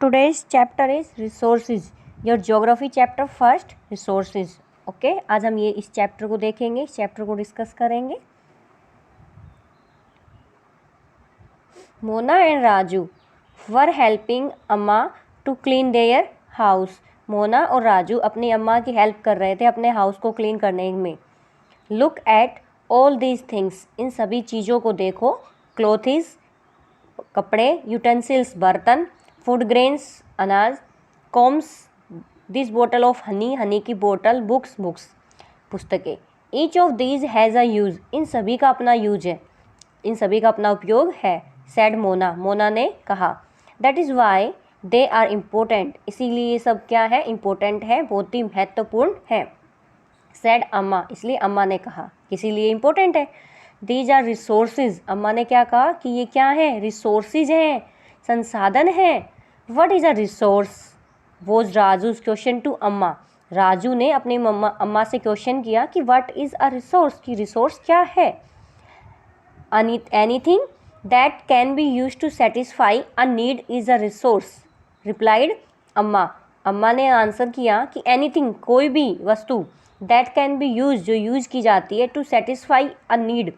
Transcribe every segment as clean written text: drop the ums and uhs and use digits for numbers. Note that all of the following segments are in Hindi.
today's chapter is resources. Your geography chapter first, resources. Okay, आज हम ये इस चैप्टर को देखेंगे, इस चैप्टर को डिस्कस करेंगे. Mona and Raju were helping अम्मा to clean their house. Mona और राजू अपनी अम्मा की हेल्प कर रहे थे अपने हाउस को क्लीन करने में. Look at all these things. इन सभी चीज़ों को देखो. Clothes कपड़े, यूटेंसिल्स बर्तन, फूड ग्रेन्स अनाज, comes this bottle of honey honey की बोतल, बुक्स पुस्तकें. Each of these has a use. इन सभी का अपना यूज है, इन सभी का अपना उपयोग है. सैड मोना ने कहा. That is why they are important. इसीलिए ये सब क्या है, इम्पोर्टेंट है, बहुत ही महत्वपूर्ण है. सैड अम्मा, इसलिए अम्मा ने कहा, इसीलिए इम्पोर्टेंट है. These are resources. अम्मा ने क्या कहा कि ये क्या है, रिसोर्सेज हैं, संसाधन हैं. What is a resource was Raju's question to amma. Raju ने अपनी अम्मा से क्वेश्चन किया कि व्हाट इज़ अ रिसोर्स, कि रिसोर्स क्या है. Anything that can be use to satisfy a need is a resource, replied amma. अम्मा ने आंसर किया कि एनीथिंग कोई भी वस्तु, दैट कैन बी यूज जो यूज की जाती है, टू सेटिस्फाई अ नीड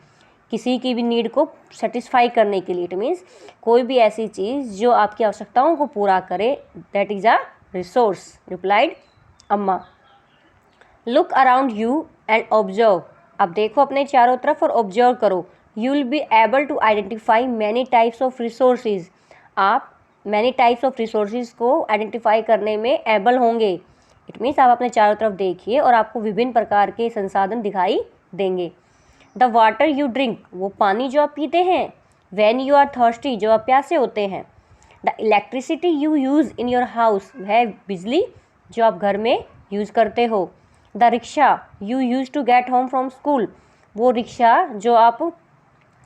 किसी की भी नीड को सेटिस्फाई करने के लिए. इट मीन्स कोई भी ऐसी चीज़ जो आपकी आवश्यकताओं को पूरा करे, that is a resource, replied Amma. Look around you and observe. अब देखो अपने चारों तरफ और ऑब्जर्व करो. You will be able to identify many types of resources. आप मैनी टाइप्स ऑफ रिसोर्सेज को आइडेंटिफाई करने में एबल होंगे. इट मीन्स आप अपने चारों तरफ देखिए और आपको विभिन्न प्रकार के संसाधन दिखाई देंगे. द वाटर यू ड्रिंक, वो पानी जो आप पीते हैं. वैन यू आर थर्स्टी, जो आप प्यासे होते हैं. The electricity you use in your house, वह बिजली जो आप घर में यूज़ करते हो. The rickshaw you use to get home from school, वो रिक्शा जो आप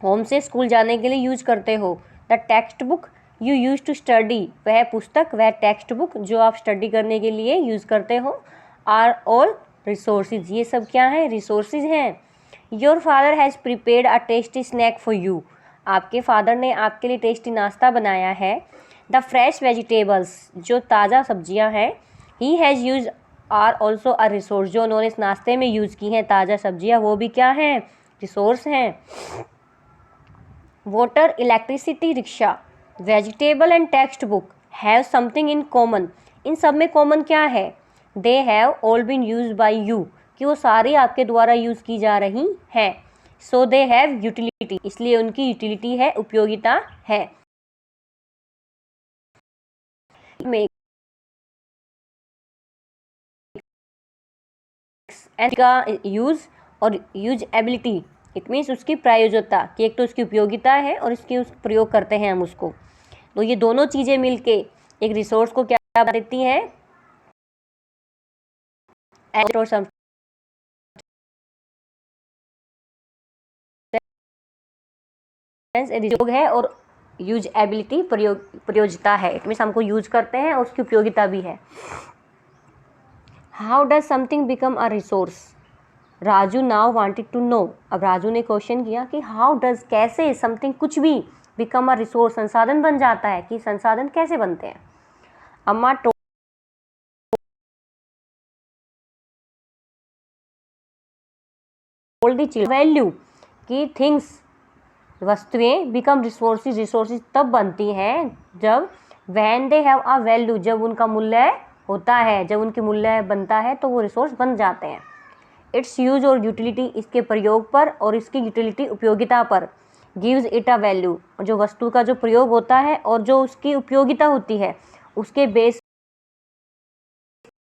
होम से स्कूल जाने के लिए यूज़ करते हो. The text book you use to study, वह पुस्तक, वह टेक्स्ट बुक जो आप स्टडी करने के लिए यूज़ करते हो. आर ऑल रिसोर्सेज, ये सब क्या हैं, रिसोर्सेज हैं. Your father has prepared a tasty snack for you, आपके फादर ने आपके लिए टेस्टी नाश्ता बनाया है. द फ्रेश वेजिटेबल्स, जो ताज़ा सब्जियां हैं. He has use are also a resource, जो उन्होंने इस नाश्ते में यूज़ की हैं ताज़ा सब्जियां, वो भी क्या हैं, रिसोर्स हैं. Water, electricity, rickshaw, vegetable and text book have something in common. इन सब में कॉमन क्या है. They have all been use by you, कि वो सारी आपके द्वारा यूज़ की जा रही हैं. सो दे हैव यूटिलिटी, इसलिए उनकी यूटिलिटी है, उपयोगिता है. का यूज़ और यूजएबिलिटी, इट मीन्स उसकी प्रयोज्यता, कि एक तो उसकी उपयोगिता है और इसकी उस प्रयोग करते हैं हम उसको. तो ये दोनों चीज़ें मिलके एक रिसोर्स को क्या बता देती हैं, उपयोग है और यूजएबिलिटी प्रयोज्यता है. इट मीन्स हमको यूज करते हैं और उसकी उपयोगिता भी है. How does something become a resource. Raju now wanted to know. अब राजू ने क्वेश्चन किया कि हाउ डज, कैसे, समथिंग कुछ भी, बिकम अ रिसोर्स संसाधन बन जाता है, कि संसाधन कैसे बनते हैं. अम्मा टोल्ड द चिल्ड्रन वैल्यू, कि थिंग्स वस्तुएं बिकम रिसोर्सेज, रिसोर्सेज तब बनती हैं जब when they have a value, जब उनका मूल्य होता है, जब उनके मूल्य बनता है तो वो रिसोर्स बन जाते हैं. इट्स यूज और यूटिलिटी, इसके प्रयोग पर और इसकी यूटिलिटी उपयोगिता पर. गिव्स इट अ वैल्यू, जो वस्तु का जो प्रयोग होता है और जो उसकी उपयोगिता होती है उसके बेस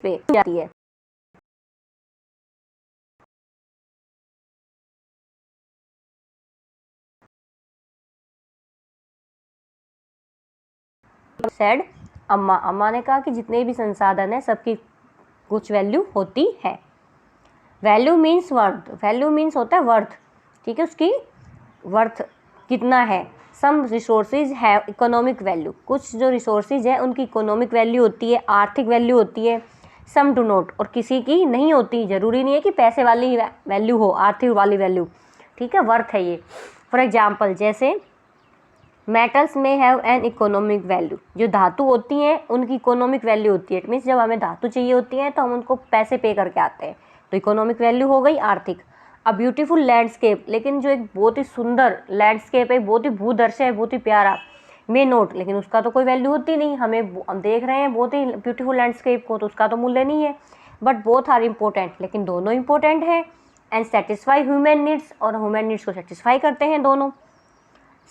पे जाती है. सेड अम्मा ने कहा कि जितने भी संसाधन है सबकी कुछ वैल्यू होती है. Value means worth, value means होता है वर्थ, ठीक है, उसकी वर्थ कितना है. सम रिसोर्सेज है इकोनॉमिक वैल्यू, कुछ जो रिसोर्सेज है उनकी इकोनॉमिक वैल्यू होती है, आर्थिक वैल्यू होती है. सम डू नॉट, और किसी की नहीं होती, ज़रूरी नहीं है कि पैसे वाली वैल्यू हो, आर्थिक वाली वैल्यू, ठीक है, वर्थ है ये. फॉर एग्जाम्पल, जैसे मेटल्स में हैव एन इकोनॉमिक वैल्यू, जो धातु होती हैं उनकी इकोनॉमिक वैल्यू होती है। इट मीन्स जब हमें धातु चाहिए होती है तो हम उनको पैसे पे करके आते हैं, तो इकोनॉमिक वैल्यू हो गई आर्थिक। अ ब्यूटीफुल लैंडस्केप, लेकिन जो एक बहुत ही सुंदर लैंडस्केप है, बहुत ही भूदृश्य है, बहुत ही प्यारा, मे नोट, लेकिन उसका तो कोई वैल्यू होती नहीं। हम देख रहे हैं बहुत ही ब्यूटीफुल लैंडस्केप को, तो उसका तो मूल्य नहीं है। बट बोथ आर इम्पोर्टेंट, लेकिन दोनों इम्पोर्टेंट हैं। एंड सेटिस्फाई ह्यूमन नीड्स, और ह्यूमन नीड्स को सेटिस्फाई करते हैं दोनों।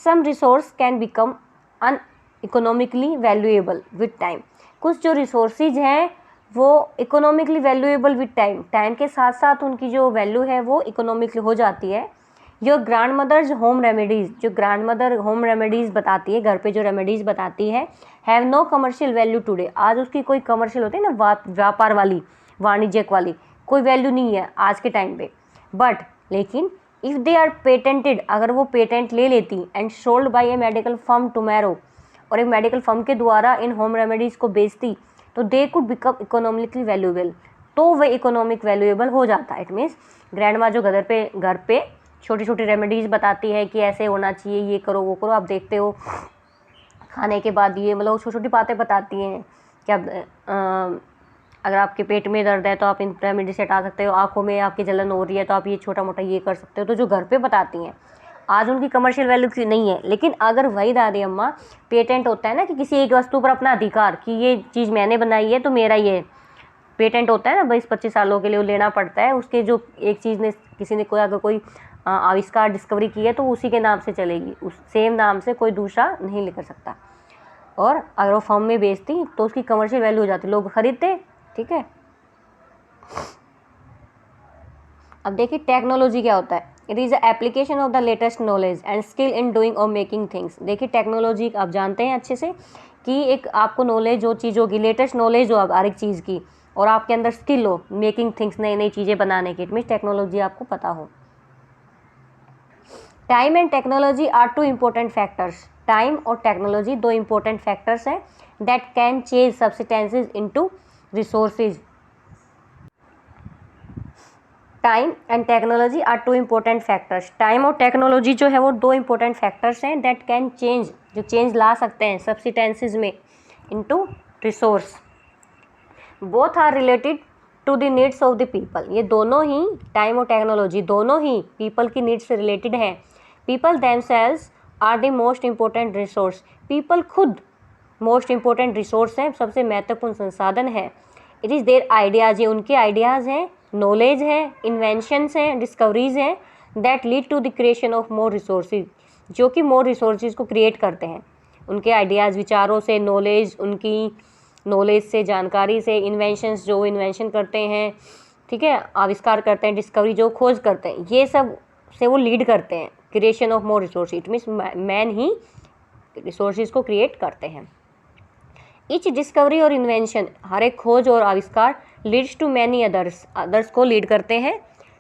Some resource can become an economically valuable with time, कुछ जो रिसोर्सेज हैं वो economically valuable with time, time के साथ साथ उनकी जो वैल्यू है वो इकोनॉमिकली हो जाती है। Your grandmother's home remedies, जो ग्रैंड मदर होम रेमेडीज़ बताती है, घर पे जो रेमेडीज़ बताती है, have no commercial value today, आज उसकी कोई कमर्शियल होती है ना, व्यापार वाली, वाणिज्यिक वाली कोई वैल्यू नहीं है आज के टाइम पे। बट लेकिन इफ़ दे आर पेटेंटेड, अगर वो पेटेंट ले लेती and sold by A medical firm tomorrow, और एक मेडिकल फर्म के द्वारा इन होम रेमेडीज़ को बेचती, तो they could become economically valuable, तो वह इकोनॉमिक वैल्यूएबल हो जाता है। इट मीन्स ग्रैंड माँ जो घर पे छोटी छोटी रेमेडीज़ बताती है कि ऐसे होना चाहिए, ये करो वो करो, आप देखते हो खाने के बाद ये मतलब छोटी छोटी बातें बताती हैं कि अब अगर आपके पेट में दर्द है तो आप इन रेमेडी से हटा सकते हो, आंखों में आपकी जलन हो रही है तो आप ये छोटा मोटा ये कर सकते हो, तो जो घर पे बताती हैं आज उनकी कमर्शियल वैल्यू क्यों नहीं है। लेकिन अगर वही दादी अम्मा, पेटेंट होता है ना कि किसी एक वस्तु पर अपना अधिकार, कि ये चीज़ मैंने बनाई है तो मेरा ये पेटेंट होता है ना, 20-25 सालों के लिए वो लेना पड़ता है, उसके जो एक चीज़ ने किसी ने अगर कोई आविष्कार डिस्कवरी की है तो उसी के नाम से चलेगी, उस सेम नाम से कोई दूसरा नहीं लिख सकता। और अगर वो फर्म में बेचती तो उसकी कमर्शियल वैल्यू हो जाती, लोग खरीदते। ठीक है, अब देखिए टेक्नोलॉजी क्या होता है। It is the application of the latest knowledge and skill in doing और मेकिंग थिंग्स। देखिए टेक्नोलॉजी आप जानते हैं अच्छे से कि एक आपको नॉलेज हो चीज़ों की, लेटेस्ट नॉलेज हो हर एक चीज़ की, और आपके अंदर स्किल हो मेकिंग थिंग्स, नई नई चीज़ें बनाने की। इट मीन्स टेक्नोलॉजी आपको पता हो। Time and technology are two important factors, time और टेक्नोलॉजी दो इम्पोर्टेंट फैक्टर्स हैं that can change substances into resources. Time and technology are two important factors, time और टेक्नोलॉजी जो है वो दो इम्पोर्टेंट फैक्टर्स हैं दैट कैन चेंज, जो चेंज ला सकते हैं सब्सटेंसेज में into resource. Both are related to the needs of the people, ये दोनों ही टाइम और टेक्नोलॉजी दोनों ही पीपल की नीड्स से रिलेटेड हैं। People themselves are the most important resource, people खुद मोस्ट इम्पोर्टेंट रिसोर्स हैं, सबसे महत्वपूर्ण संसाधन है। इट इज़ देयर आइडियाज़, ये उनके आइडियाज़ हैं, नॉलेज है, इन्वेंशंस हैं, डिस्कवरीज हैं that lead to the creation of more resources, जो कि मोर रिसोर्सेज को क्रिएट करते हैं। उनके आइडियाज़, विचारों से, नॉलेज, उनकी नॉलेज से, जानकारी से, इन्वेंशंस जो इन्वेंशन करते हैं, ठीक है, आविष्कार करते हैं, डिस्कवरी जो खोज करते हैं, ये सब से वो लीड करते हैं creation of more resource. It means man he resources को क्रिएट करते हैं। ईच डिस्कवरी और इन्वेंशन, हर एक खोज और आविष्कार लीड्स टू मैनी अदर्स को लीड करते हैं।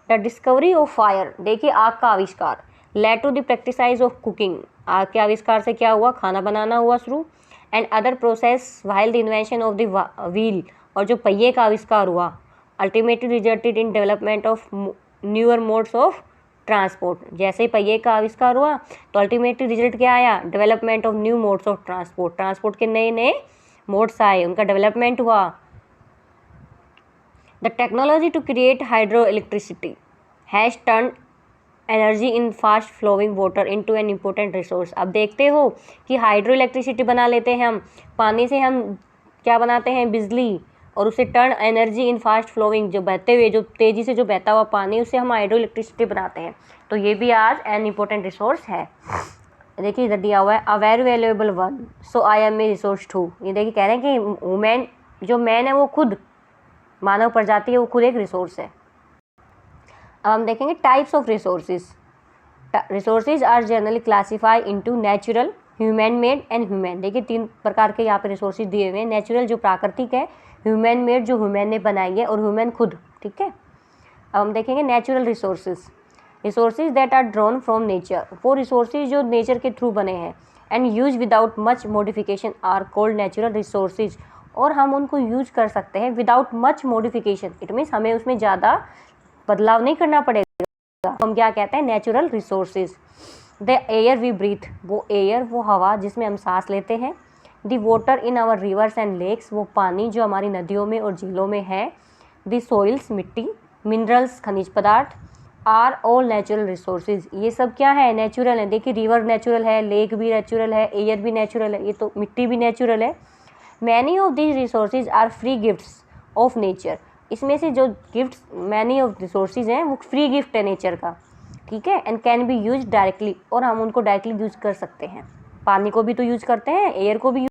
द डिस्कवरी ऑफ फायर, देखिए आग का आविष्कार, led to the practise of cooking, आग के आविष्कार से क्या हुआ, खाना बनाना हुआ शुरू। And other process while the invention of the wheel, और जो पहिए का आविष्कार हुआ, ultimately resulted in development of newer modes of transport. जैसे ही पहिए का आविष्कार हुआ तो अल्टीमेटली रिजल्ट क्या आया, development of new modes of transport, transport के नए नए मोड्स आए, उनका डेवलपमेंट हुआ। The technology to create hydroelectricity has turn energy in fast flowing water into an important resource. अब देखते हो कि हाइड्रो इलेक्ट्रिसिटी बना लेते हैं हम, पानी से हम क्या बनाते हैं, बिजली, और उसे turn energy in fast flowing, जो बहते हुए, जो तेज़ी से जो बहता हुआ पानी, उससे हम हाइड्रो इलेक्ट्रिसिटी बनाते हैं। तो ये भी आज एन इम्पोर्टेंट रिसोर्स है। देखिए इधर दिया हुआ है a very valuable one, so I am a resource too. ये देखिए कह रहे हैं कि वुमेन, जो मैन है वो खुद, मानव प्रजाति है वो खुद एक रिसोर्स है। अब हम देखेंगे types of resources. Resources are generally classify into natural, human made and human. देखिए 3 प्रकार के यहाँ पे रिसोर्सेज दिए हुए हैं, नेचुरल जो प्राकृतिक है, ह्यूमन मेड जो ह्यूमन ने बनाई है, और ह्यूमन खुद। ठीक है, अब हम देखेंगे natural resources. Resources that are drawn from nature, वो रिसोर्सेज जो नेचर के थ्रू बने हैं, and use without much modification are called natural resources, और हम उनको यूज कर सकते हैं without much modification. It means हमें उसमें ज़्यादा बदलाव नहीं करना पड़ेगा, हम क्या कहते हैं, natural resources. The air we breathe, वो एयर, वो हवा जिसमें हम सांस लेते हैं। The water in our rivers and lakes, वो पानी जो हमारी नदियों में और झीलों में है। द सोइल्स, मिट्टी। मिनरल्स, खनिज पदार्थ। आर ऑल नेचुरल रिसोर्सेज, ये सब क्या है, नेचुरल है। देखिए रिवर नेचुरल है, लेक भी नेचुरल है, एयर भी नेचुरल है, ये तो मिट्टी भी नेचुरल है। Many of these resources are free gifts of nature, इसमें से जो गिफ्ट्स, मैनी ऑफ रिसोर्सेज हैं वो फ्री गिफ्ट है नेचर का, ठीक है। And can be use directly, और हम उनको डायरेक्टली यूज कर सकते हैं। पानी को भी तो यूज करते हैं, एयर को भी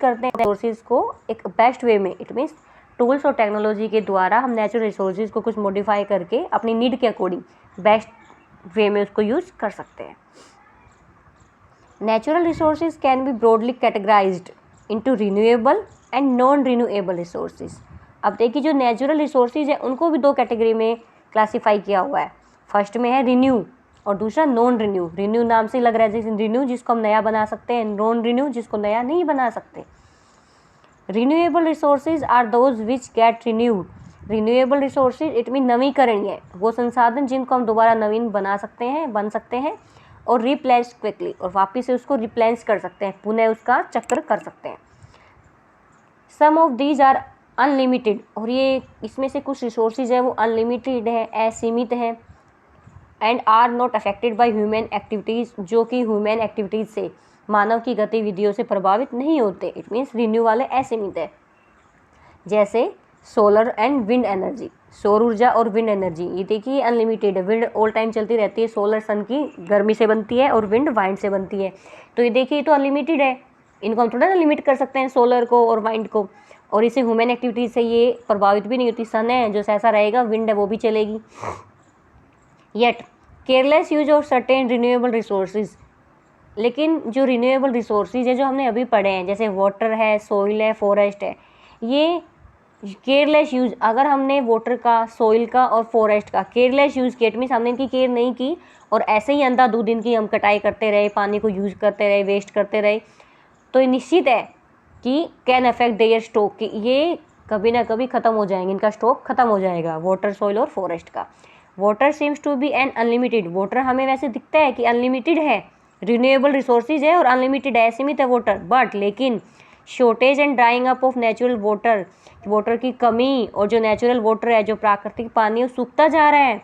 करते हैं। रिसोर्सेज को एक बेस्ट वे में, इट मीन्स टूल्स और टेक्नोलॉजी के द्वारा हम नेचुरल रिसोर्सेज को कुछ मॉडिफाई करके अपनी नीड के अकॉर्डिंग बेस्ट वे में उसको यूज कर सकते हैं। Natural resources can be broadly categorised into renewable and non renewable resources. अब देखिए जो नेचुरल रिसोर्सेज है उनको भी दो कैटेगरी में क्लासीफाई किया हुआ है। फर्स्ट में है रिन्यू और दूसरा नॉन रिन्यू। रिन्यू नाम से लग रहा है जैसे रिन्यू जिसको हम नया बना सकते हैं, नॉन रिन्यू जिसको नया नहीं बना सकते। Renewable resources are those which get renewed. Renewable resources it mean नवीकरणीय, वो संसाधन जिनको हम दोबारा नवीन बना सकते हैं, बन सकते हैं और रिप्लेस क्विकली, और वापस से उसको रिप्लेस कर सकते हैं, पुनः उसका चक्र कर सकते हैं। सम ऑफ दीज आर अनलिमिटेड, और ये इसमें से कुछ रिसोर्सेज है वो अनलिमिटेड है, असीमित है। And are not affected by human activities, जो कि ह्यूमन एक्टिविटीज़ से, मानव की गतिविधियों से प्रभावित नहीं होते। इट मीन्स रिन्यू वाले असीमित है, जैसे सोलर एंड विंड एनर्जी, सौर ऊर्जा और विंड एनर्जी। ये देखिए अनलिमिटेड है, विंड ऑल टाइम चलती रहती है, सोलर सन की गर्मी से बनती है और विंड वाइंड से बनती है। तो ये देखिए ये तो अनलिमिटेड है, इनको हम थोड़ा ना लिमिट कर सकते हैं सोलर को और वाइंड को, और इसे ह्यूमन एक्टिविटीज से ये प्रभावित भी नहीं होती। सन है जो ऐसा रहेगा, विंड है वो भी चलेगी। Yet careless use of certain renewable resources, लेकिन जो रिन्यूएबल रिसोर्सेज है जो हमने अभी पढ़े हैं, जैसे वाटर है, सोइल है, फॉरेस्ट है, ये केयरलेस यूज, अगर हमने वाटर का, सोइल का और फॉरेस्ट का केयरलेस यूज़ किया, इट मीन्स हमने इनकी केयर नहीं की और ऐसे ही अंधाधुंध इनकी हम कटाई करते रहे, पानी को यूज करते रहे, वेस्ट करते रहे, तो ये निश्चित है कि कैन अफेक्ट देयर स्टॉक, कि ये कभी ना कभी ख़त्म हो जाएंगे, इनका स्टॉक ख़त्म हो जाएगा, वाटर, सोइल और फॉरेस्ट का। Water seems to be an unlimited, water हमें वैसे दिखता है कि अनलिमिटेड है, रिन्यूएबल रिसोर्सेज है और अनलिमिटेड है, सीमित है वाटर, बट लेकिन shortage and drawing up of natural water, water की कमी और जो नेचुरल वाटर है, जो प्राकृतिक पानी है, वो सूखता जा रहा है।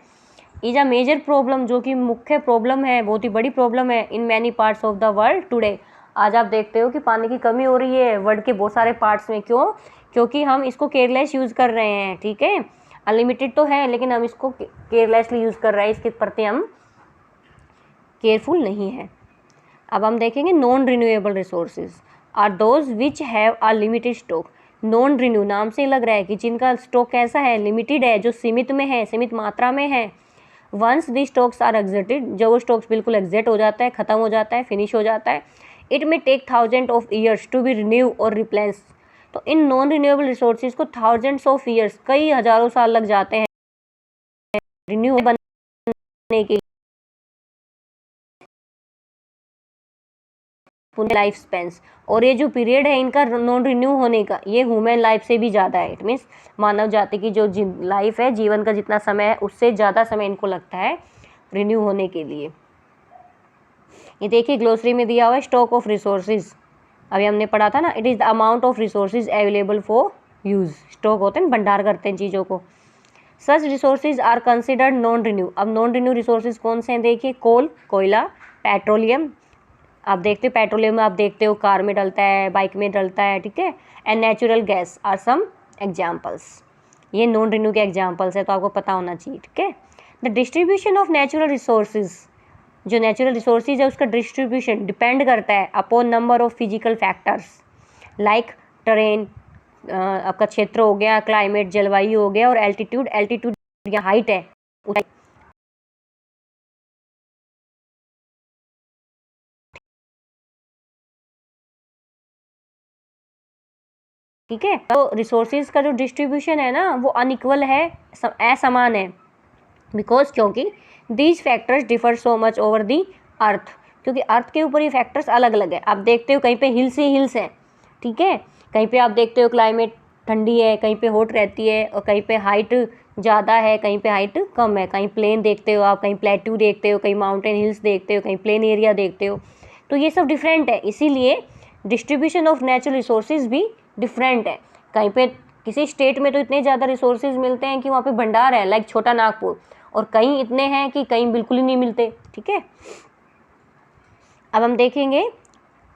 इज अ मेजर प्रॉब्लम, जो कि मुख्य प्रॉब्लम है, बहुत ही बड़ी प्रॉब्लम है in many parts of the world today. आज आप देखते हो कि पानी की कमी हो रही है वर्ल्ड के बहुत सारे पार्ट्स में। क्यों? क्योंकि हम इसको केयरलेस यूज़ कर रहे हैं, ठीक है। अनलिमिटेड तो है लेकिन हम इसको केयरलेसली यूज़ कर रहे हैं, इसके प्रति हम केयरफुल नहीं है। अब हम देखेंगे non renewable resources are those which have a limited stock. Non renew नाम से लग रहा है कि जिनका स्टॉक कैसा है, लिमिटेड है, जो सीमित में है, सीमित मात्रा में है। Once the stocks are exhausted, जब वो स्टॉक्स बिल्कुल एग्जिट हो जाता है, ख़त्म हो जाता है, फिनिश हो जाता है, it may take thousand of years to be renew और रिप्लेस। तो इन नॉन रिन्यूएबल रिसोर्सेज को थाउजेंड्स ऑफ ईयर्स, कई हज़ारों साल लग जाते हैं रिन्यू बनने के लाइफ स्पेंस। और ये जो पीरियड है इनका नॉन रिन्यू होने का, ये ह्यूमन लाइफ से भी ज़्यादा है। इट मीन्स मानव जाति की जो लाइफ है, जीवन का जितना समय है, उससे ज़्यादा समय इनको लगता है रिन्यू होने के लिए। ये देखिए ग्लोसरी में दिया हुआ है स्टॉक ऑफ रिसोर्सेज, अभी हमने पढ़ा था ना, it is the amount of resources available for use. Stock होते हैं, भंडार करते हैं चीज़ों को। Such resources are considered non renew. अब नॉन रिन्यू रिसोर्सेज कौन से हैं? देखिए कोल, कोयला, पेट्रोलियम, आप देखते हो पेट्रोलियम, आप देखते हो कार में डलता है, बाइक में डलता है, ठीक है। And natural gas are some examples, ये नॉन रिन्यू के एग्जाम्पल्स है, तो आपको पता होना चाहिए, ठीक है। The distribution of natural resources, जो नेचुरल रिसोर्सेज है उसका डिस्ट्रीब्यूशन डिपेंड करता है upon number of physical factors like terrain, आपका क्षेत्र हो गया, क्लाइमेट, जलवायु हो गया, और एल्टीट्यूड, एल्टीट्यूड या हाइट है, ठीक है। तो रिसोर्सेज का जो डिस्ट्रीब्यूशन है ना वो अनइक्वल है, असमान है, बिकॉज क्योंकि these factors differ so much over the earth, क्योंकि अर्थ के ऊपर ये फैक्टर्स अलग अलग है। आप देखते हो कहीं पे हिल्स ही हिल्स हैं, ठीक है, कहीं पे आप देखते हो क्लाइमेट ठंडी है, कहीं पे हॉट रहती है, और कहीं पे हाइट ज़्यादा है, कहीं पे हाइट कम है, कहीं प्लेन देखते हो आप, कहीं प्लेट्यू देखते हो, कहीं माउंटेन हिल्स देखते हो, कहीं प्लेन एरिया देखते हो। तो ये सब डिफरेंट है, इसीलिए डिस्ट्रीब्यूशन ऑफ नेचुरल रिसोर्सेज भी डिफरेंट है। कहीं पे किसी स्टेट में तो इतने ज़्यादा रिसोर्सेज मिलते हैं कि वहाँ पे भंडार है, लाइक छोटा नागपुर, और कहीं इतने हैं कि कहीं बिल्कुल ही नहीं मिलते, ठीक है। अब हम देखेंगे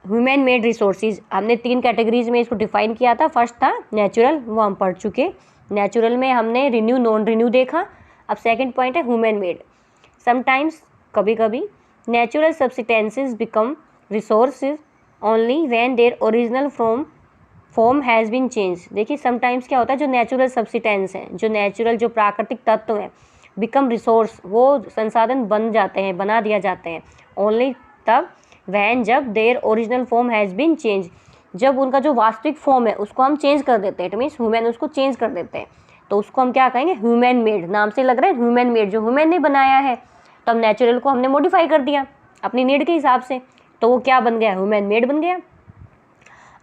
ह्यूमन मेड रिसोर्सेज। हमने 3 कैटेगरीज में इसको डिफाइन किया था। फर्स्ट था नेचुरल, वो हम पढ़ चुके। नेचुरल में हमने रिन्यू नॉन रिन्यू देखा। अब सेकंड पॉइंट है ह्यूमन मेड। समटाइम्स, कभी कभी, natural substances become resources only when their original form has been change. देखिए समटाइम्स क्या होता है, जो नेचुरल सब्सटेंस हैं, जो नेचुरल जो प्राकृतिक तत्व हैं, बिकम रिसोर्स, वो संसाधन बन जाते हैं, बना दिया जाते हैं, ओनली तब वैन जब their original form has been change, जब उनका जो वास्तविक फॉर्म है उसको हम चेंज कर देते हैं। इट मीन्स ह्यूमन उसको चेंज कर देते हैं, तो उसको हम क्या कहेंगे, ह्यूमन मेड। नाम से लग रहा है ह्यूमन मेड, जो ह्यूमन ने बनाया है, तो हम नेचुरल को हमने मॉडिफाई कर दिया अपनी नीड के हिसाब से, तो वो क्या बन गया, ह्यूमन मेड बन गया।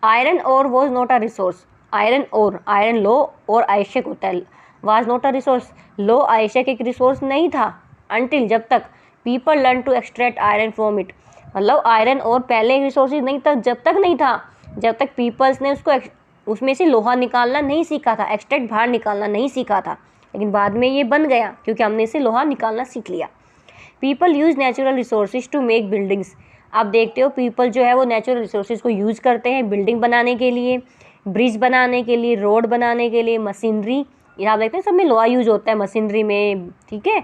Iron ore was not a resource. Iron ore, iron लो और आवश्यक होता है, वाज नॉट अ रिसोर्स, लो आवश्यक एक रिसोर्स नहीं था, अनटिल जब तक people learn to extract iron from it. मतलब आयरन और पहले एक रिसोर्सेज नहीं था, जब तक नहीं था, जब तक पीपल्स ने उसको उसमें से लोहा निकालना नहीं सीखा था, एक्सट्रैक्ट बाहर निकालना नहीं सीखा था, लेकिन बाद में ये बन गया क्योंकि हमने इसे लोहा निकालना सीख लिया। People use natural resources to make buildings. आप देखते हो पीपल जो है वो नेचुरल रिसोर्सेज को यूज़ करते हैं बिल्डिंग बनाने के लिए, ब्रिज बनाने के लिए, रोड बनाने के लिए, मशीनरी, यहाँ देखते हैं सब में लोहा यूज होता है, मशीनरी में, ठीक है,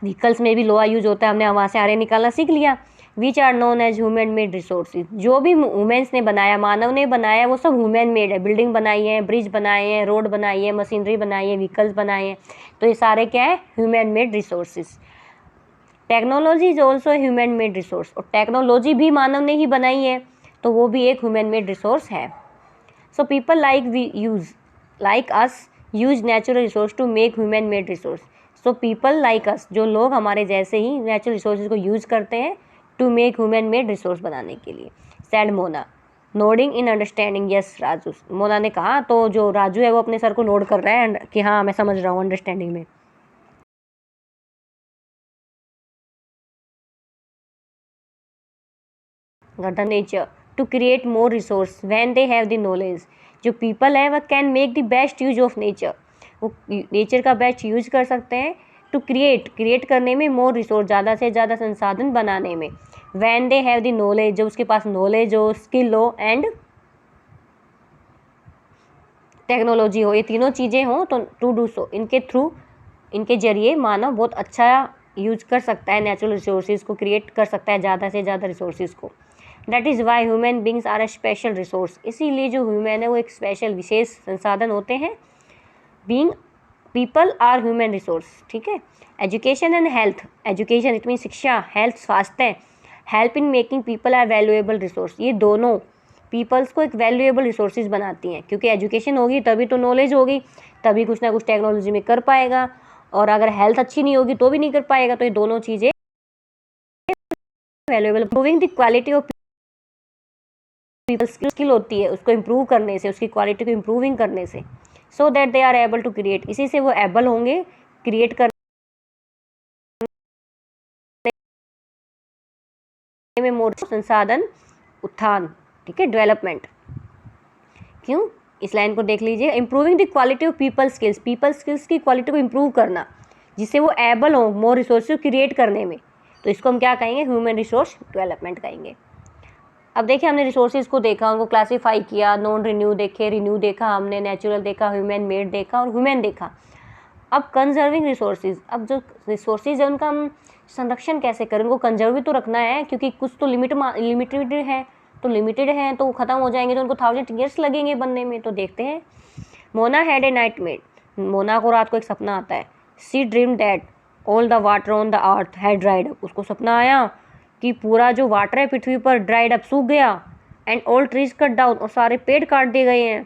व्हीकल्स में भी लोहा यूज होता है, हमने वहाँ से आयरन निकालना सीख लिया। Which are known as human made resources. जो भी ह्यूमन्स ने बनाया, मानव ने बनाया, वो सब ह्यूमन मेड है। बिल्डिंग बनाई है, ब्रिज बनाए हैं, रोड बनाई है, मशीनरी बनाई है, व्हीकल्स बनाए हैं, तो ये सारे क्या है, human made resources. Technology is also human made resource, और टेक्नोलॉजी भी मानव ने ही बनाई है, तो वो भी एक ह्यूमन मेड रिसोर्स है। So people like us use natural resource to make human made resource. So people like us, जो लोग हमारे जैसे ही नेचुरल रिसोर्सेज को यूज़ करते हैं to make human made resource बनाने के लिए। Said Mona, nodding in understanding yes Raju. Mona ने कहा, तो जो राजू है वो अपने सर को नोड कर रहा है कि हाँ मैं समझ रहा हूँ, अंडरस्टैंडिंग में। The nature to create more resource when they have the knowledge. जो पीपल है वह can make the best use of nature, वो नेचर का बेस्ट यूज कर सकते हैं टू क्रिएट करने में, मोर रिसोर्स, ज़्यादा से ज़्यादा संसाधन बनाने में। When they have the knowledge, जब उसके पास नॉलेज हो, स्किल हो, एंड टेक्नोलॉजी हो, ये तीनों चीज़ें हों, तो टू डू सो, इनके थ्रू, इनके जरिए मानव बहुत अच्छा यूज कर सकता है, नेचुरल रिसोर्सेज को क्रिएट कर सकता है, ज़्यादा से ज़्यादा रिसोर्सेज को। That is why human beings are a special resource. इसीलिए जो ह्यूमन है वो एक स्पेशल, विशेष संसाधन होते हैं। Being people are human resource, ठीक है। Education and health, education it mean शिक्षा, हेल्थ स्वास्थ्य, help in making people are valuable resource, ये दोनों पीपल्स को एक वैल्यूएबल रिसोर्सेज बनाती हैं, क्योंकि एजुकेशन होगी तभी तो नॉलेज होगी, तभी कुछ ना कुछ टेक्नोलॉजी में कर पाएगा, और अगर हेल्थ अच्छी नहीं होगी तो भी नहीं कर पाएगा। तो ये दोनों चीज़ें valuable. Improving the quality of people, skill होती है उसको इम्प्रूव करने से, उसकी क्वालिटी को इम्प्रूविंग करने से, so that they are able to create, इसी से वो एबल होंगे क्रिएट करने में मोर संसाधन उत्थान, ठीक है, डेवलपमेंट। क्यों, इस लाइन को देख लीजिए, improving the quality of people skills की क्वालिटी को इम्प्रूव करना, जिससे वो एबल हो मोर रिसोर्सेज क्रिएट करने में, तो इसको हम क्या कहेंगे, ह्यूमन रिसोर्स डेवलपमेंट कहेंगे। अब देखिए हमने रिसोर्सेज को देखा, उनको क्लासीफाई किया, नॉन रिन्यू देखे, रिन्यू देखा हमने, नेचुरल देखा, ह्यूमन मेड देखा, और ह्यूमन देखा। अब कंजर्विंग रिसोर्सेज, अब जो रिसोर्सेज है उनका हम संरक्षण कैसे करें, उनको कंजर्व भी तो रखना है, क्योंकि कुछ तो लिमिटेड है, तो लिमिटेड है तो ख़त्म हो जाएंगे, तो उनको 1000 ईयर्स लगेंगे बनने में। तो देखते हैं, Mona had a nightmare, Mona को रात को एक सपना आता है। She dream that all the water on the earth had dried up, उसको सपना आया कि पूरा जो वाटर है पृथ्वी पर ड्राइड अप, सूख गया, and all trees cut down, और सारे पेड़ काट दिए गए हैं।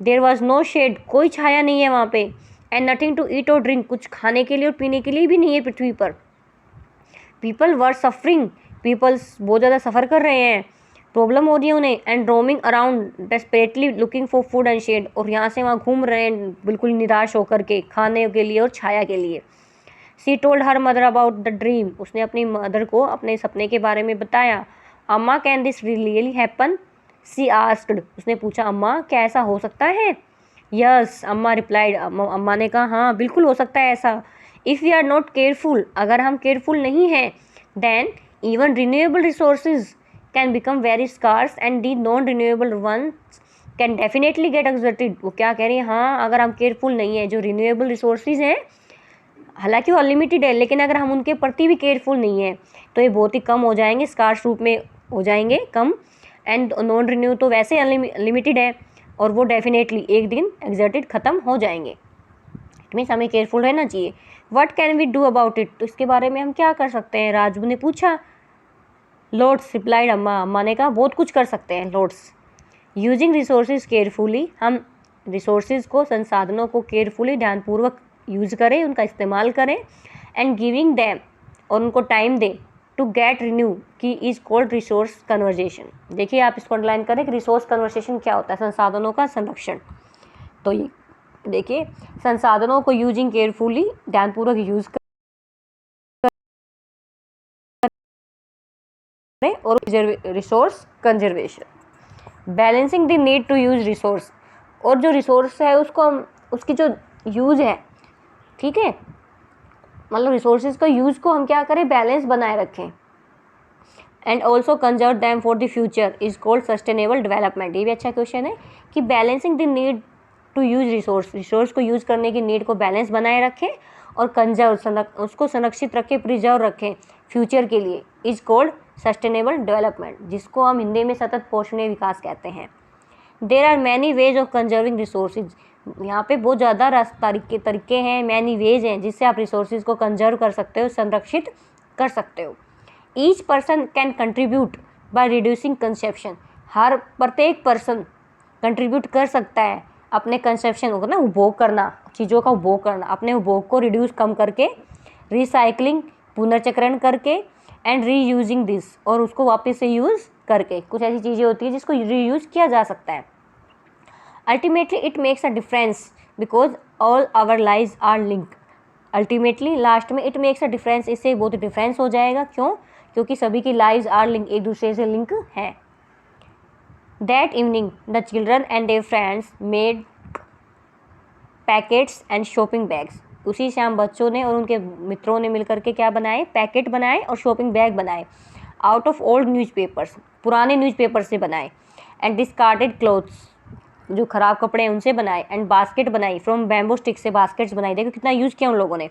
देयर वॉज नो शेड, कोई छाया नहीं है वहाँ पे, एंड नथिंग टू ईट और ड्रिंक, कुछ खाने के लिए और पीने के लिए भी नहीं है पृथ्वी पर। पीपल वर सफरिंग, पीपल्स बहुत ज़्यादा सफ़र कर रहे हैं, प्रॉब्लम हो रही है उन्हें, and roaming around desperately looking for food and shade, और यहाँ से वहाँ घूम रहे हैं बिल्कुल निराश होकर के खाने के लिए और छाया के लिए। सी told her mother about the dream, उसने अपनी मदर को अपने सपने के बारे में बताया। Amma can this really happen, she asked, उसने पूछा अम्मा क्या ऐसा हो सकता है। यस अम्मा रिप्लाइड, अम्मा ने कहा हाँ बिल्कुल हो सकता है ऐसा। If we are not careful, अगर हम केयरफुल नहीं हैं, then even renewable resources can become very scarce and the non renewable ones can definitely get exhausted. वो क्या कह रही है, हाँ अगर हम केयरफुल नहीं है, जो रिन्यूएबल रिसोर्सेज हैं हालांकि वो अनलिमिटेड है, लेकिन अगर हम उनके प्रति भी केयरफुल नहीं है तो ये बहुत ही कम हो जाएंगे, स्कार्स रूप में हो जाएंगे कम, एंड नॉन रिन्यू तो वैसे अनलिमिटेड है और वो डेफिनेटली एक दिन एक्सर्टेड ख़त्म हो जाएंगे। इट मीन्स हमें केयरफुल रहना चाहिए। What can we do about it, तो इसके बारे में हम क्या कर सकते हैं, राजू ने पूछा। लॉर्ड्स रिप्लाइड, अम्मा ने कहा बहुत कुछ कर सकते हैं लॉर्ड्स। यूजिंग रिसोर्सेज केयरफुली, हम रिसोर्सेज को, संसाधनों को केयरफुली ध्यानपूर्वक यूज़ करें, उनका इस्तेमाल करें, एंड गिविंग दैम, और उनको टाइम दें, टू गेट रिन्यू की इज़ कॉल्ड रिसोर्स कन्वर्जेशन। देखिए आप इसको अंडरलाइन करें कि रिसोर्स कन्वर्जेशन क्या होता है, संसाधनों का संरक्षण। तो ये देखिए संसाधनों को यूजिंग केयरफुली, ध्यानपूर्वक यूज़ करें, और resource conservation. Balancing the need to use resource, और जो रिसोर्स है उसको हम, उसकी जो यूज़ है, ठीक है, मतलब रिसोर्सेज का यूज़ को हम क्या करें, बैलेंस बनाए रखें, and also conserve them for the future is called sustainable development. ये भी अच्छा क्वेश्चन है कि balancing the need to use resource को यूज़ करने की नीड को बैलेंस बनाए रखें और कंजर्व उसको संरक्षित रखें, प्रिजर्व रखें फ्यूचर के लिए, इज़ कॉल्ड सस्टेनेबल डेवलपमेंट, जिसको हम हिंदी में सतत पोषणीय विकास कहते हैं। There are many ways of conserving resources, यहाँ पे बहुत ज़्यादा तरीके हैं, मैनी वेज हैं जिससे आप रिसोर्सेज को कंजर्व कर सकते हो, संरक्षित कर सकते हो। Each person can contribute by reducing consumption, हर प्रत्येक पर्सन कंट्रीब्यूट कर सकता है अपने कंजप्शन को ना, उपभोग करना, चीज़ों का उपभोग करना, अपने उपभोग को रिड्यूस कम करके, रिसाइकलिंग पुनर्चक्रण करके, एंड रीयूजिंग दिस, और उसको वापस से यूज़ करके। कुछ ऐसी चीज़ें होती है जिसको रीयूज़ किया जा सकता है। Ultimately it makes a difference because all our lives are linked, ultimately last में इट मेक्स अ डिफरेंस, इससे बहुत डिफरेंस हो जाएगा। क्यों, क्योंकि सभी की लाइव्स आर लिंक, एक दूसरे से लिंक हैं। That evening the children and their friends made packets and shopping bags, उसी शाम बच्चों ने और उनके मित्रों ने मिलकर के क्या बनाए, पैकेट बनाए और शॉपिंग बैग बनाए, आउट ऑफ ओल्ड न्यूज़पेपर्स, पुराने न्यूज़पेपर से बनाए, एंड डिस्कार्डेड क्लोथ्स, जो खराब कपड़े हैं उनसे बनाए, एंड बास्केट बनाई फ्रॉम बैम्बू स्टिक से बास्केट्स बनाई। देखो कितना यूज़ किया उन लोगों ने।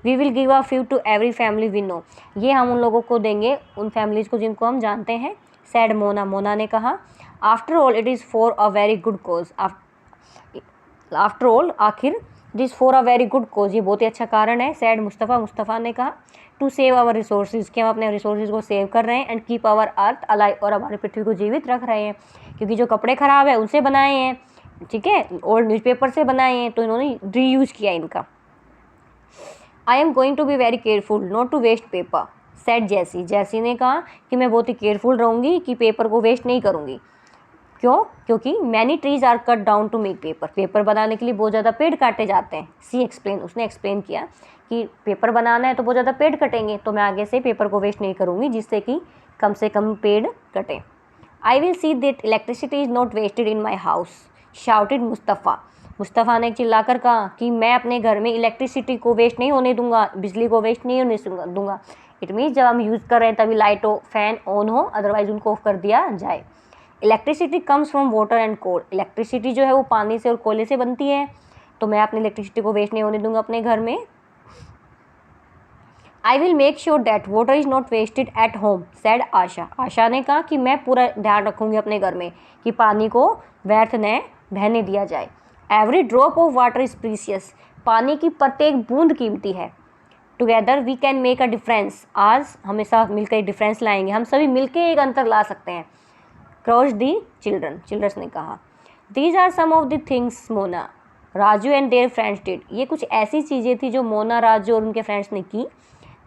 We will give a few to every family we know, ये हम उन लोगों को देंगे, उन फैमिलीज़ को जिनको हम जानते हैं। सैड मोना ने कहा। After all it is for a very good cause, after all आखिर, it is for a very good cause, ये बहुत ही अच्छा कारण है। सैड मुस्तफ़ा ने कहा। टू सेव आवर रिसोर्सेज, कि हम अपने रिसोर्सेज को सेव कर रहे हैं, and keep our earth alive, और हमारी पृथ्वी को जीवित रख रहे हैं, क्योंकि जो कपड़े ख़राब है उनसे बनाए हैं, ठीक है, ओल्ड न्यूज़पेपर से बनाए हैं, तो इन्होंने रीयूज़ किया इनका। I am going to be very careful not to waste paper, said Jessie ने कहा कि मैं बहुत ही केयरफुल रहूँगी कि पेपर को वेस्ट नहीं करूँगी। क्यों, क्योंकि many trees are cut down to make paper, paper बनाने के लिए बहुत ज़्यादा पेड़ काटे जाते हैं। सी एक्सप्लेन, उसने एक्सप्लेन किया कि पेपर बनाना है तो बहुत ज़्यादा पेड़ कटेंगे, तो मैं आगे से पेपर को वेस्ट नहीं करूँगी, जिससे कि कम से कम पेड़ कटें। I will see that electricity is not wasted in my house, shouted Mustafa ने चिल्लाकर कहा कि मैं अपने घर में इलेक्ट्रिसिटी को वेस्ट नहीं होने दूंगा, बिजली को वेस्ट नहीं होने दूंगा। इट मीन्स जब हम यूज़ कर रहे हैं तभी लाइट हो, फैन ऑन हो, अदरवाइज उनको ऑफ कर दिया जाए। Electricity comes from water and coal, electricity जो है वो पानी से और कोयले से बनती है, तो मैं अपनी इलेक्ट्रिसिटी को वेस्ट नहीं होने दूंगा अपने घर में। I will make sure that water is not wasted at home, said Asha ने कहा कि मैं पूरा ध्यान रखूँगी अपने घर में कि पानी को व्यर्थ न बहने दिया जाए। Every drop of water is precious, पानी की प्रत्येक बूंद कीमती है। Together we can make a difference, आज हमेशा मिलकर एक डिफरेंस लाएंगे, हम सभी मिलकर एक अंतर ला सकते हैं। क्रॉस दी चिल्ड्रंस ने कहा। These are some of the things Mona, Raju and their friends did, ये कुछ ऐसी चीज़ें थी जो मोना, राजू और उनके फ्रेंड्स ने की।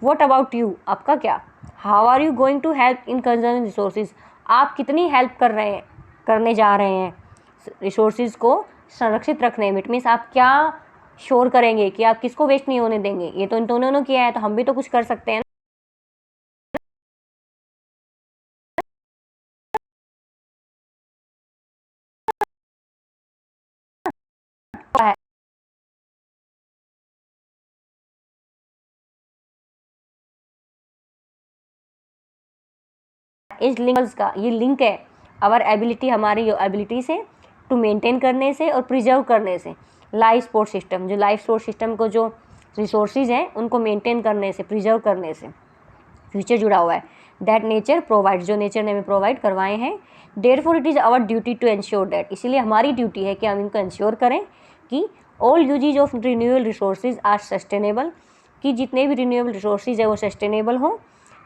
व्हाट अबाउट यू, आपका क्या? How are you going to help in conserving resources, आप कितनी हेल्प करने जा रहे हैं रिसोर्सेज को संरक्षित रखने में। इट मीन्स आप क्या श्योर करेंगे कि आप किसको वेस्ट नहीं होने देंगे। ये तो इन दोनों ने किया है, तो हम भी तो कुछ कर सकते हैं ना। इस लिंक्स का ये लिंक है आवर एबिलिटी, हमारी एबिलिटी से टू मेंटेन करने से और प्रिजर्व करने से लाइफ सपोर्ट सिस्टम, जो लाइफ सपोर्ट सिस्टम को जो रिसोर्सेज हैं उनको मेंटेन करने से, प्रिजर्व करने से फ्यूचर जुड़ा हुआ है। दैट नेचर प्रोवाइड, जो नेचर ने हमें प्रोवाइड करवाए हैं। Therefore it is our duty to ensure that, इसीलिए हमारी ड्यूटी है कि हम इनको एंश्योर करें कि all uses of renewable resources are sustainable, कि जितने भी रिन्यूएबल रिसोर्सेज है वो सस्टेनेबल हों।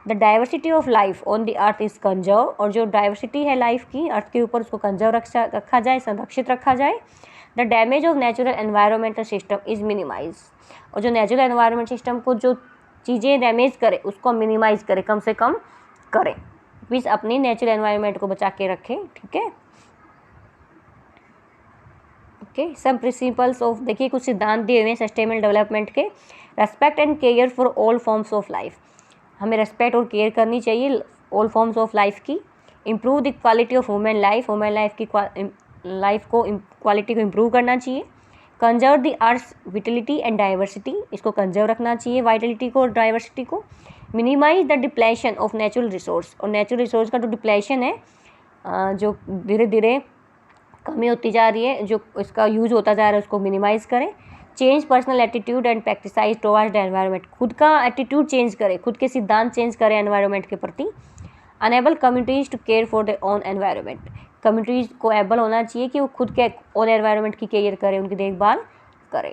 The diversity of life on the earth is conserve, और जो डाइवर्सिटी है लाइफ की अर्थ के ऊपर उसको कंजर्व रखा जाए, संरक्षित रखा जाए। The damage of natural environmental system is minimise, और जो नेचुरल एनवायरमेंट सिस्टम को जो चीज़ें डैमेज करे उसको मिनिमाइज करें, कम से कम करें। प्लीज़ अपनी नेचुरल एनवायरनमेंट को बचा के रखें, ठीक है। ओके, सम प्रिंसिपल्स ऑफ, देखिए कुछ सिद्धांत दिए हुए हैं सस्टेनेबल डेवलपमेंट के। Respect and care for all forms of life, हमें रेस्पेक्ट और केयर करनी चाहिए ऑल फॉर्म्स ऑफ लाइफ की। Improve the quality of human life, human life की लाइफ को क्वालिटी को इम्प्रूव करना चाहिए। Conserve the earth vitality and diversity, इसको कंजर्व रखना चाहिए वाइटलिटी को और डाइवर्सिटी को। Minimise the depletion of natural resource, और नेचुरल रिसोर्स का जो डिप्लेशन है, जो धीरे धीरे कमी होती जा रही है, जो इसका यूज होता जा रहा है, उसको मिनिमाइज करें। Change personal attitude and practices towards the environment, खुद का एटीट्यूड चेंज करें, खुद के सिद्धांत चेंज करें एनवायरनमेंट के प्रति। Enable communities to care for their own environment, communities को एबल होना चाहिए कि वो खुद के ओन एनवायरनमेंट की केयर करें, उनकी देखभाल करें।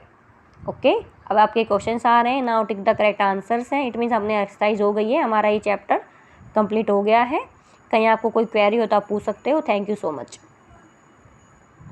ओके, अब आपके क्वेश्चंस आ रहे हैं, now tick the correct answers हैं। इट मीन्स हमने एक्सरसाइज हो गई है, हमारा ये चैप्टर कंप्लीट हो गया है। कहीं आपको कोई क्वेरी हो तो आप पूछ सकते हो। Thank you so much.